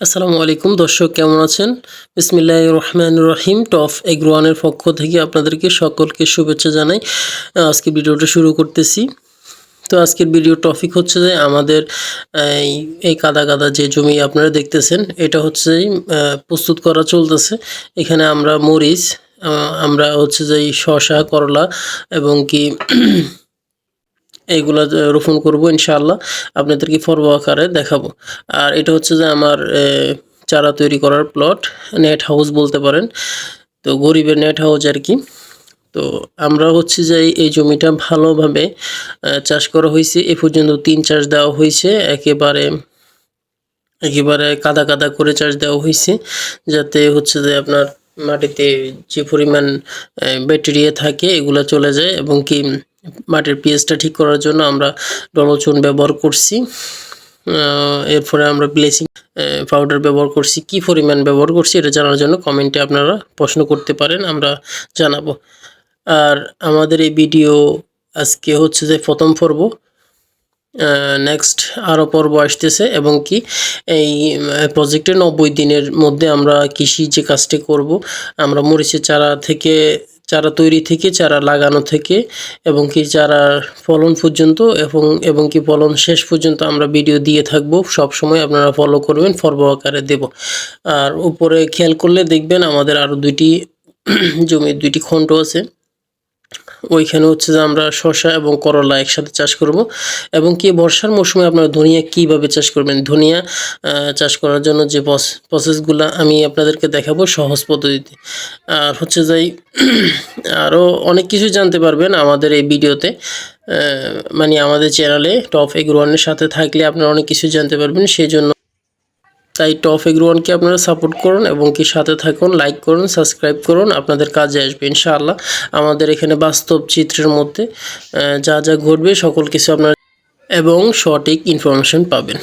আসসালামু আলাইকুম দর্শক, কেমন আছেন? বিসমিল্লাহির রহমানির রহিম। টপ এগ্রোয়ানের পক্ষ থেকে আপনাদেরকে সকলকে শুভেচ্ছা জানাই। আজকে ভিডিওটা শুরু করতেছি। তো আজকের ভিডিও টপিক হচ্ছে যে আমাদের এই কাদা কাদা যে জমি আপনারা দেখতেছেন, এটা হচ্ছে প্রস্তুত করা চলতেছে। এখানে আমরা মরিচ, আমরা হচ্ছে যে শসা, করলা এবং কি এইগুলা রোপণ করব ইনশাআল্লাহ। আপনাদেরকে পর্ব আকারে দেখাবো। আর এটা হচ্ছে যে আমার চারা তৈরি করার প্লট, নেট হাউস বলতে পারেন। তো গরিবের নেট হাউস আর কি। তো আমরা হচ্ছে যে এই জমিটা ভালোভাবে চাষ করা হয়েছে। এ পর্যন্ত 3 চাষ দেওয়া হয়েছে। একেবারে কাদা কাদা করে চাষ দেওয়া হয়েছে, যাতে হচ্ছে যে আপনার মাটিতে যে পরিমাণ ব্যাকটেরিয়া থাকে এগুলা চলে যায়, এবং কি মাটির পিএইচটা ঠিক করার জন্য আমরা ডলচুন ব্যবহার করছি। এরপরে আমরা ব্লিচিং পাউডার ব্যবহার করছি। কি পরিমাণ ব্যবহার করছি এটা জানার জন্য কমেন্টে আপনারা প্রশ্ন করতে পারেন, আমরা জানাবো। আর আমাদের এই ভিডিও আজকে হচ্ছে যে প্রথম পর্ব। নেক্সট আরও পর্ব আসতেছে, এবং কি এই প্রজেক্টে 90 দিনের মধ্যে আমরা কৃষি যে কাজটি করব, আমরা মরিচের চারা তৈরি থেকে, চারা লাগানো থেকে, এবং কি চারা ফলন পর্যন্ত, এবং কি ফলন শেষ পর্যন্ত আমরা ভিডিও দিয়ে থাকব। সব সময় আপনারা ফলো করবেন, পর্ব আকারে দেব। আর উপরে খেয়াল করলে দেখবেন আমাদের আরও 2টি জমির 2টি খণ্ড আছে। ওইখানে হচ্ছে যে আমরা শসা এবং করলা একসাথে চাষ করব। এবং কি বর্ষার মৌসুমে আপনারা ধনিয়া কীভাবে চাষ করবেন, ধনিয়া চাষ করার জন্য যে প্রসেসগুলো আমি আপনাদেরকে দেখাবো সহজ পদ্ধতিতে। আর হচ্ছে যাই আরও অনেক কিছু জানতে পারবেন আমাদের এই ভিডিওতে, মানে আমাদের চ্যানেলে টপ এগ্রোয়ানের সাথে থাকলে আপনারা অনেক কিছু জানতে পারবেন। সেই জন্য তাই টপ এগ্রোয়ানকে আপনারা সাপোর্ট করুন, এবং কি সাথে থাকুন, লাইক করুন, সাবস্ক্রাইব করুন, আপনাদের কাজে আসবে ইনশাআল্লাহ। আমাদের এখানে বাস্তব চিত্রের মধ্যে যা যা ঘটবে সকল কিছু আপনারা এবং সঠিক ইনফরমেশন পাবেন।